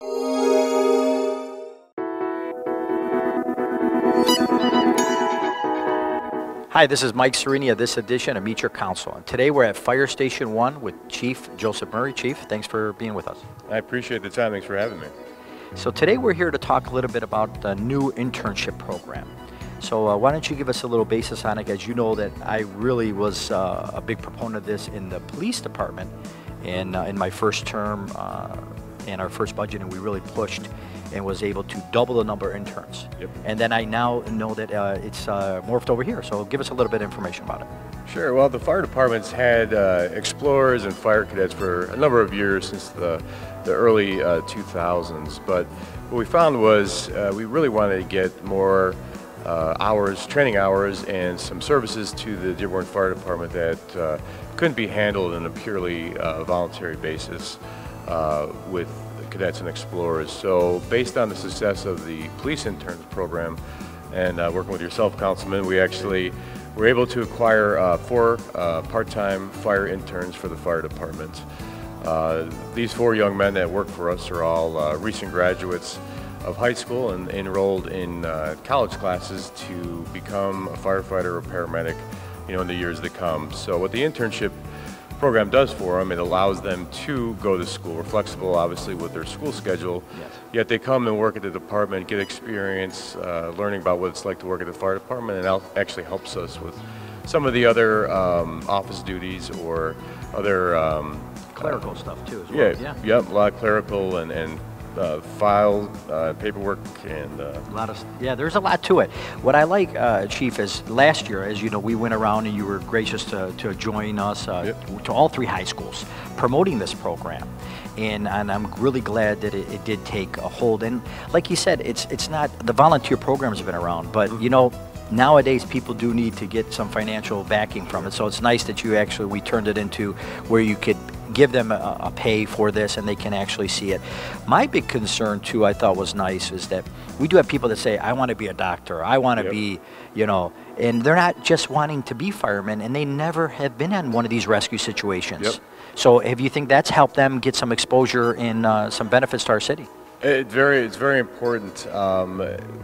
Hi, this is Mike Sareini of this edition of Meet Your Council. And today we're at Fire Station 1 with Chief Joseph Murray. Chief, thanks for being with us. I appreciate the time. Thanks for having me. So today we're here to talk a little bit about the new internship program. So why don't you give us a little basis on it? As you know that I really was a big proponent of this in the police department in my first term in our first budget, and we really pushed and was able to double the number of interns. Yep. And then I now know that it's morphed over here. So give us a little bit of information about it. Sure. Well, the fire department's had explorers and fire cadets for a number of years since the early 2000s. But what we found was we really wanted to get more hours, training hours, and some services to the Dearborn Fire Department that couldn't be handled on a purely voluntary basis with cadets and explorers. So based on the success of the police interns program and working with yourself, Councilman, we actually were able to acquire 4 part-time fire interns for the fire department. These 4 young men that work for us are all recent graduates of high school and enrolled in college classes to become a firefighter or paramedic, in the years to come. So what the internship program does for them, it allows them to go to school. We're flexible, obviously, with their school schedule. Yes. Yet they come and work at the department, get experience, learning about what it's like to work at the fire department, and it actually helps us with some of the other office duties or other Clerical stuff too as well. Yep, a lot of clerical and file paperwork and there's a lot to it. What I like, Chief, is last year, as you know, we went around and you were gracious to join us to all 3 high schools promoting this program, and I'm really glad that it did take a hold. And like you said, it's not, the volunteer programs have been around, but nowadays people do need to get some financial backing from it. So it's nice that we turned it into where you could give them a pay for this and they can actually see it. My big concern too, I thought was nice, is that we do have people that say, I want to be a doctor, I want to be, and they're not just wanting to be firemen, and they never have been in one of these rescue situations. Yep. So if you think that's helped them get some exposure and some benefits to our city? It's very important.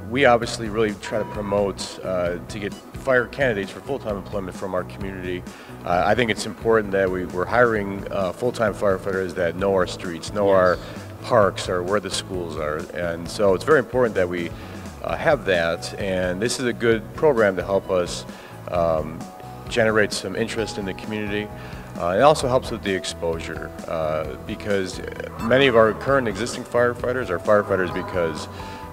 We obviously really try to promote to get fire candidates for full-time employment from our community. I think it's important that we're hiring full-time firefighters that know our streets, know our parks, or where the schools are, and so it's very important that we have that. And this is a good program to help us generate some interest in the community. It also helps with the exposure because many of our current existing firefighters are firefighters because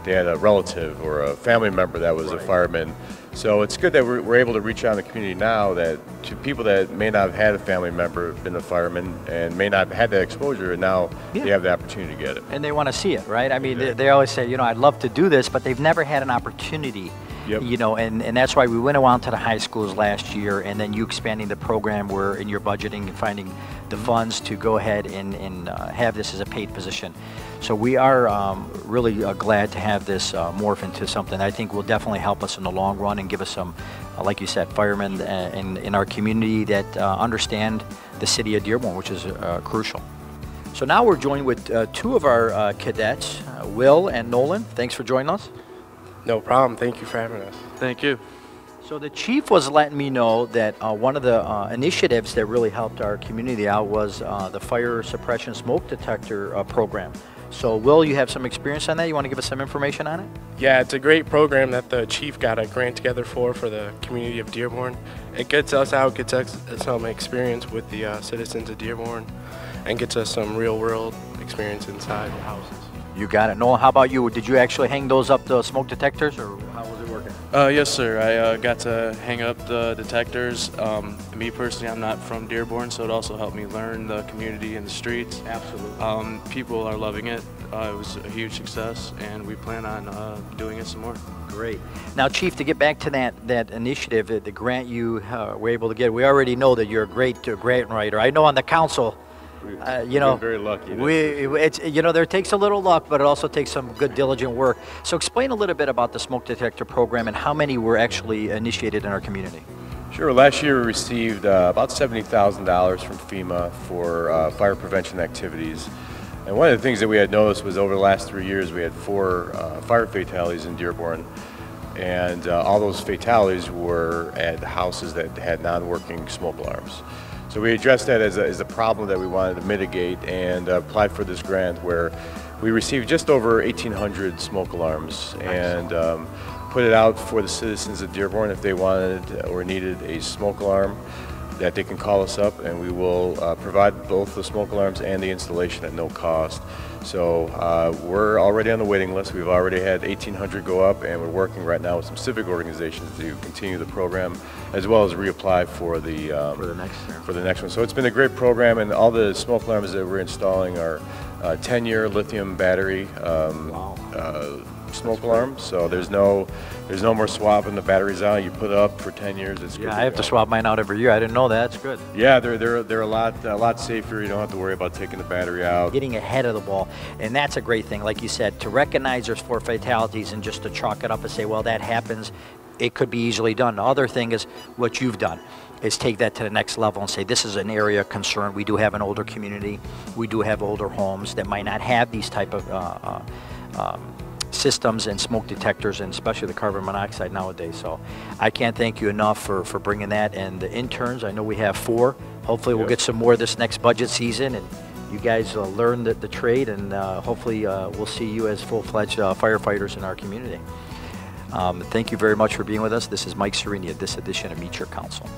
they had a relative or a family member that was a fireman. So it's good that we're able to reach out in the community now to people that may not have had a family member been a fireman and may not have had that exposure, and now they have the opportunity to get it. And they want to see it, right? I mean, they always say, I'd love to do this, but they've never had an opportunity. Yep. And that's why we went around to the high schools last year, and then you expanding the program where in your budgeting and finding the funds to go ahead and have this as a paid position. So we are really glad to have this morph into something I think will definitely help us in the long run and give us some, like you said, firemen in our community that understand the city of Dearborn, which is crucial. So now we're joined with 2 of our cadets, Will and Nolan. Thanks for joining us. No problem. Thank you for having us. Thank you. So the chief was letting me know that one of the initiatives that really helped our community out was the fire suppression smoke detector program. So Will, you have some experience on that? You want to give us some information on it? Yeah, it's a great program that the chief got a grant together for the community of Dearborn. It gets us out, gets us some experience with the citizens of Dearborn, and gets us some real world experience inside the houses. You got it. Nolan, how about you? Did you actually hang those up, the smoke detectors, or how was it working? Yes, sir. I got to hang up the detectors. Me personally, I'm not from Dearborn, so it also helped me learn the community and the streets. Absolutely. People are loving it. It was a huge success, and we plan on doing it some more. Great. Now, Chief, to get back to that initiative, the grant you were able to get, we already know that you're a great grant writer. I know on the council, We've been very lucky. There takes a little luck, but it also takes some good, diligent work. So explain a little bit about the smoke detector program and how many were actually initiated in our community. Sure. Last year we received about $70,000 from FEMA for fire prevention activities. And one of the things that we had noticed was over the last 3 years we had 4 fire fatalities in Dearborn, and all those fatalities were at houses that had non-working smoke alarms. So we addressed that as a problem that we wanted to mitigate, and applied for this grant where we received just over 1,800 smoke alarms. Nice. And put it out for the citizens of Dearborn if they wanted or needed a smoke alarm, that they can call us up and we will provide both the smoke alarms and the installation at no cost. So we're already on the waiting list. We've already had 1,800 go up, and we're working right now with some civic organizations to continue the program, as well as reapply for the next one. So it's been a great program, and all the smoke alarms that we're installing are 10-year lithium battery smoke alarms. So there's no more swapping the batteries out. You put it up for 10 years. It's good. Yeah, I have to swap mine out every year. I didn't know that. That's good. Yeah, they're a lot safer. You don't have to worry about taking the battery out. Getting ahead of the ball, and that's a great thing. Like you said, to recognize there's 4 fatalities and just to chalk it up and say, well, that happens. It could be easily done. The other thing is what you've done is take that to the next level and say this is an area of concern. We do have an older community. We do have older homes that might not have these type of systems and smoke detectors, and especially the carbon monoxide nowadays. So I can't thank you enough for bringing that. And the interns, I know we have 4. Hopefully we'll get some more this next budget season, and you guys learn the trade, and hopefully we'll see you as full-fledged firefighters in our community. Thank you very much for being with us. This is Mike Sareini at this edition of Meet Your Council.